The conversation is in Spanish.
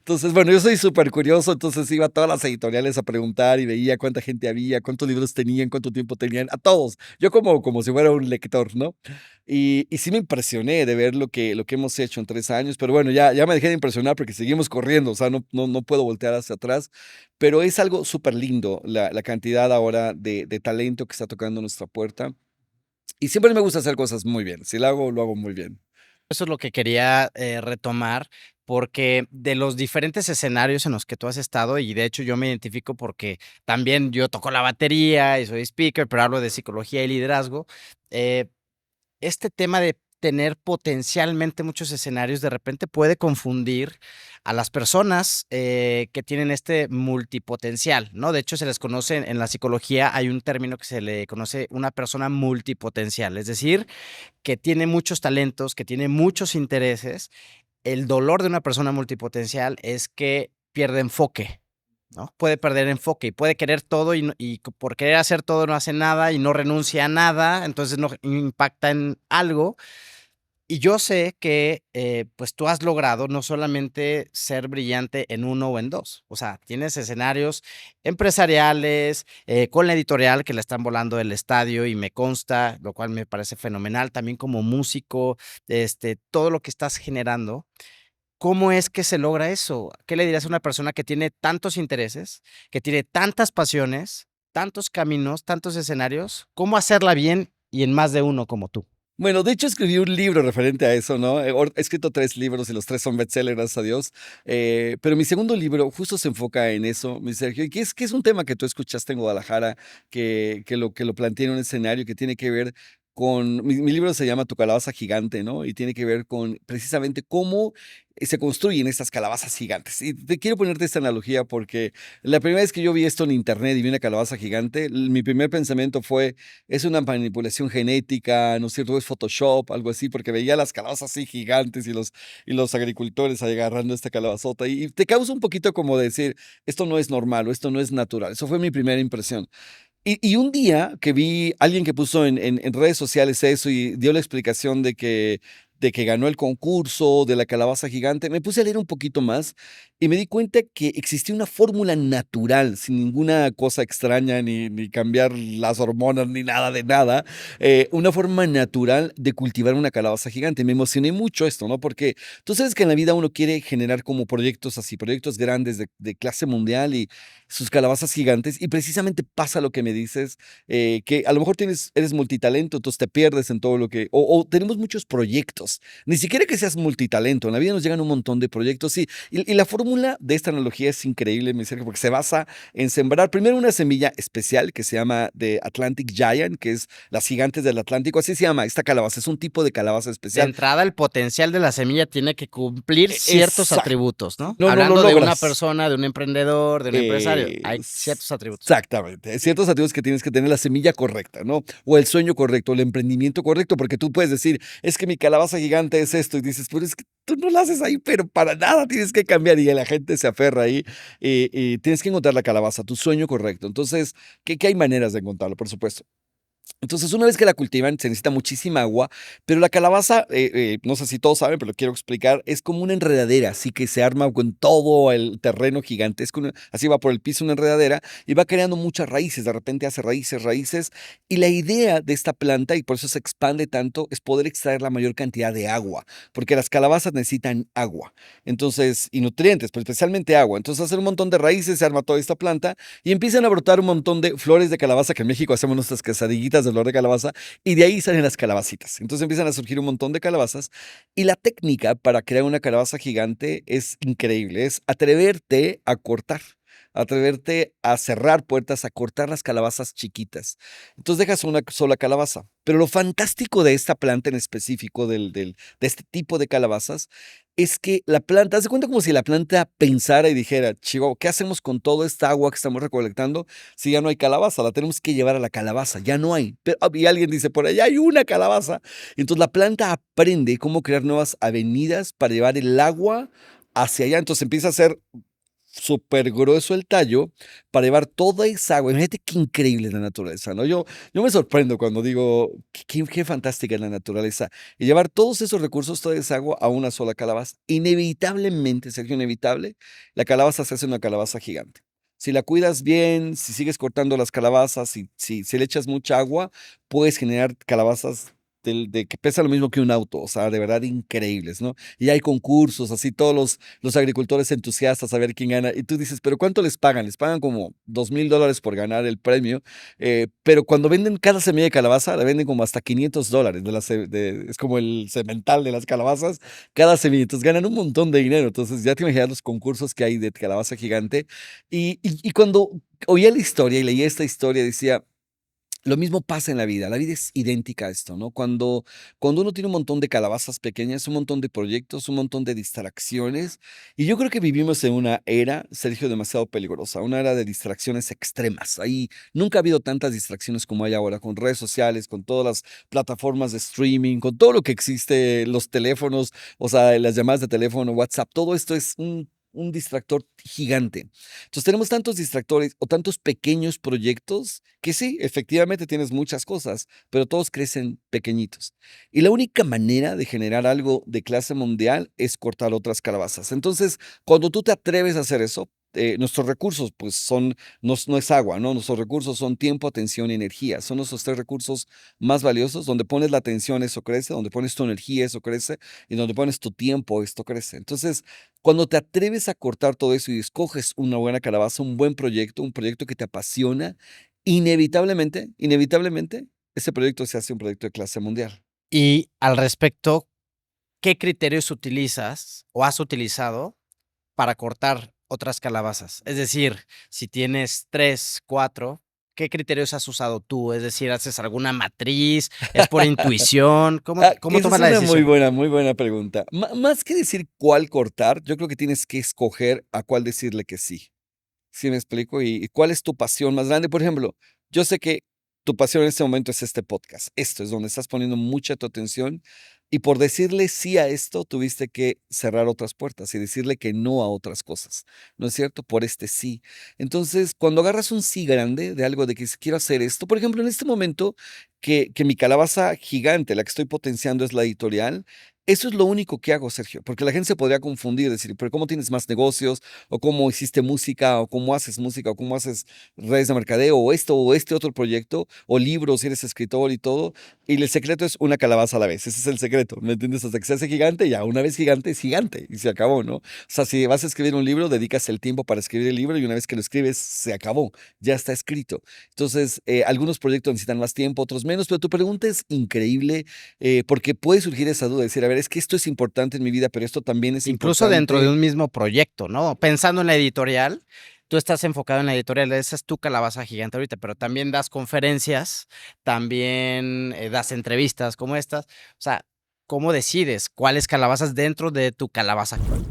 Entonces, bueno, yo soy súper curioso, entonces iba a todas las editoriales a preguntar y veía cuánta gente había, cuántos libros tenían, cuánto tiempo tenían, a todos. Yo como si fuera un lector, ¿no? Y sí me impresioné de ver lo que hemos hecho en 3 años, pero bueno, ya me dejé de impresionar porque seguimos corriendo, o sea, no puedo voltear hacia atrás, pero es algo súper lindo la cantidad ahora de talento que está tocando nuestra puerta. Y siempre me gusta hacer cosas muy bien. Si lo hago, lo hago muy bien. Eso es lo que quería retomar, porque de los diferentes escenarios en los que tú has estado, y de hecho yo me identifico porque también yo toco la batería y soy speaker, pero hablo de psicología y liderazgo. eh, este tema de tener potencialmente muchos escenarios de repente puede confundir a las personas que tienen este multipotencial, ¿no? De hecho, se les conoce en la psicología, hay un término que se le conoce una persona multipotencial, es decir, que tiene muchos talentos, que tiene muchos intereses. El dolor de una persona multipotencial es que pierde enfoque, ¿no? Puede perder enfoque y puede querer todo y por querer hacer todo no hace nada y no renuncia a nada, entonces no impacta en algo. Y yo sé que pues tú has logrado no solamente ser brillante en uno o en dos, o sea, tienes escenarios empresariales, con la editorial que le están volando el estadio y me consta, lo cual me parece fenomenal, también como músico, todo lo que estás generando. ¿Cómo es que se logra eso? ¿Qué le dirías a una persona que tiene tantos intereses, que tiene tantas pasiones, tantos caminos, tantos escenarios? ¿Cómo hacerla bien y en más de uno como tú? Bueno, de hecho escribí un libro referente a eso, ¿no? He escrito 3 libros y los 3 son bestsellers, gracias a Dios. Pero mi segundo libro justo se enfoca en eso, mi Sergio, y que es un tema que tú escuchaste en Guadalajara, que lo planteé en un escenario que tiene que ver con, mi libro se llama Tu calabaza gigante, ¿no? Y tiene que ver con precisamente cómo se construyen estas calabazas gigantes. Y te quiero ponerte esta analogía porque la primera vez que yo vi esto en internet y vi una calabaza gigante, mi primer pensamiento fue, es una manipulación genética, ¿no es cierto? Es Photoshop, algo así, porque veía las calabazas así gigantes y los agricultores ahí agarrando esta calabazota y te causa un poquito como decir, esto no es normal o esto no es natural. Eso fue mi primera impresión. Y un día que vi a alguien que puso en redes sociales eso y dio la explicación de que ganó el concurso de la calabaza gigante, me puse a leer un poquito más y me di cuenta que existía una fórmula natural, sin ninguna cosa extraña, ni cambiar las hormonas, ni nada de nada, una forma natural de cultivar una calabaza gigante. Me emocioné mucho esto, ¿no? Porque tú sabes que en la vida uno quiere generar como proyectos así, proyectos grandes de clase mundial y sus calabazas gigantes, y precisamente pasa lo que me dices, que a lo mejor eres multitalento, entonces te pierdes en todo lo que, o tenemos muchos proyectos, ni siquiera que seas multitalento, en la vida nos llegan un montón de proyectos, sí, y la fórmula de esta analogía es increíble, mi Sergio, porque se basa en sembrar primero una semilla especial que se llama de Atlantic Giant, que es las gigantes del Atlántico, así se llama esta calabaza, es un tipo de calabaza De especial. entrada, el potencial de la semilla tiene que cumplir ciertos Exacto. atributos, ¿no? No, no lo Hablando de una logras. persona, de un emprendedor, de un empresario, hay ciertos atributos. Exactamente. Ciertos activos que tienes que tener la semilla correcta, ¿no? O el sueño correcto, el emprendimiento correcto, porque tú puedes decir, es que mi calabaza gigante es esto, y dices, pero es que tú no lo haces ahí, pero para nada tienes que cambiar, y la gente se aferra ahí, y tienes que encontrar la calabaza, tu sueño correcto. Entonces, ¿qué hay maneras de encontrarlo, por supuesto? Entonces, una vez que la cultivan, se necesita muchísima agua, pero la calabaza, no sé si todos saben, pero lo quiero explicar, es como una enredadera, así que se arma con todo el terreno gigantesco, así va por el piso una enredadera y va creando muchas raíces, de repente hace raíces, raíces, y la idea de esta planta, y por eso se expande tanto, es poder extraer la mayor cantidad de agua, porque las calabazas necesitan agua, entonces, y nutrientes, pero especialmente agua, entonces hacen un montón de raíces, se arma toda esta planta, y empiezan a brotar un montón de flores de calabaza, que en México hacemos nuestras quesadillitas de flor de calabaza, y de ahí salen las calabacitas. Entonces empiezan a surgir un montón de calabazas, y la técnica para crear una calabaza gigante es increíble, es atreverte a cortar. Atreverte a cerrar puertas, a cortar las calabazas chiquitas. Entonces dejas una sola calabaza. Pero lo fantástico de esta planta en específico, de este tipo de calabazas, es que la planta, haz de cuenta como si la planta pensara y dijera, chivo, ¿qué hacemos con toda esta agua que estamos recolectando si ya no hay calabaza? La tenemos que llevar a la calabaza, ya no hay. Pero, y alguien dice, por allá hay una calabaza. Entonces la planta aprende cómo crear nuevas avenidas para llevar el agua hacia allá. Entonces empieza a hacer súper grueso el tallo para llevar toda esa agua. Imagínate qué increíble es la naturaleza, ¿no? Yo me sorprendo cuando digo, qué fantástica es la naturaleza. Y llevar todos esos recursos, toda esa agua a una sola calabaza. Inevitablemente, Sergio, inevitable, la calabaza se hace una calabaza gigante. Si la cuidas bien, si sigues cortando las calabazas, si le echas mucha agua, puedes generar calabazas de que pesa lo mismo que un auto, o sea, de verdad increíbles, ¿no? Y hay concursos, así todos los agricultores entusiastas a ver quién gana. Y tú dices, ¿pero cuánto les pagan? Les pagan como $2,000 por ganar el premio. Pero cuando venden cada semilla de calabaza, la venden como hasta $500. Es como el semental de las calabazas, cada semilla. Entonces ganan un montón de dinero. Entonces ya te imaginas los concursos que hay de calabaza gigante. Y cuando oía la historia y leía esta historia, decía, lo mismo pasa en la vida es idéntica a esto, ¿no? Cuando uno tiene un montón de calabazas pequeñas, un montón de proyectos, un montón de distracciones, y yo creo que vivimos en una era, Sergio, demasiado peligrosa, una era de distracciones extremas. Ahí nunca ha habido tantas distracciones como hay ahora, con redes sociales, con todas las plataformas de streaming, con todo lo que existe, los teléfonos, o sea, las llamadas de teléfono, WhatsApp, todo esto es un distractor gigante. Entonces tenemos tantos distractores o tantos pequeños proyectos que sí, efectivamente tienes muchas cosas, pero todos crecen pequeñitos. Y la única manera de generar algo de clase mundial es cortar otras calabazas. Entonces, cuando tú te atreves a hacer eso, nuestros recursos, pues no es agua, ¿no? Nuestros recursos son tiempo, atención y energía. Son nuestros tres recursos más valiosos. Donde pones la atención, eso crece. Donde pones tu energía, eso crece. Y donde pones tu tiempo, esto crece. Entonces, cuando te atreves a cortar todo eso y escoges una buena calabaza, un buen proyecto, un proyecto que te apasiona, inevitablemente, ese proyecto se hace un proyecto de clase mundial. Y al respecto, ¿qué criterios utilizas o has utilizado para cortar otras calabazas? Es decir, si tienes 3, 4, ¿qué criterios has usado tú? Es decir, ¿haces alguna matriz? ¿Es por intuición? ¿Cómo Esa es tomas la una decisión? muy buena pregunta. Más que decir cuál cortar, yo creo que tienes que escoger a cuál decirle que sí. ¿Sí me explico? ¿Y cuál es tu pasión más grande? Por ejemplo, yo sé que tu pasión en este momento es este podcast. Esto es donde estás poniendo mucha tu atención y por decirle sí a esto, tuviste que cerrar otras puertas y decirle que no a otras cosas, ¿no es cierto? Por este sí. Entonces, cuando agarras un sí grande de algo de que si quiero hacer esto, por ejemplo, en este momento que mi calabaza gigante, la que estoy potenciando es la editorial, eso es lo único que hago, Sergio, porque la gente se podría confundir, decir, pero ¿cómo tienes más negocios? O cómo hiciste música, o cómo haces música, o cómo haces redes de mercadeo, o este otro proyecto, o libros, si eres escritor y todo. Y el secreto es una calabaza a la vez. Ese es el secreto, ¿me entiendes? Hasta que se hace gigante, ya una vez gigante es gigante y se acabó, ¿no? O sea, si vas a escribir un libro, dedicas el tiempo para escribir el libro y una vez que lo escribes, se acabó, ya está escrito. Entonces, algunos proyectos necesitan más tiempo, otros menos, pero tu pregunta es increíble porque puede surgir esa duda, decir, a ver, es que esto es importante en mi vida, pero esto también es Incluso dentro de importante. un mismo proyecto, ¿no? Pensando en la editorial, tú estás enfocado en la editorial, esa es tu calabaza gigante ahorita, pero también das conferencias, también das entrevistas como estas. O sea, ¿cómo decides cuáles calabazas dentro de tu calabaza actual?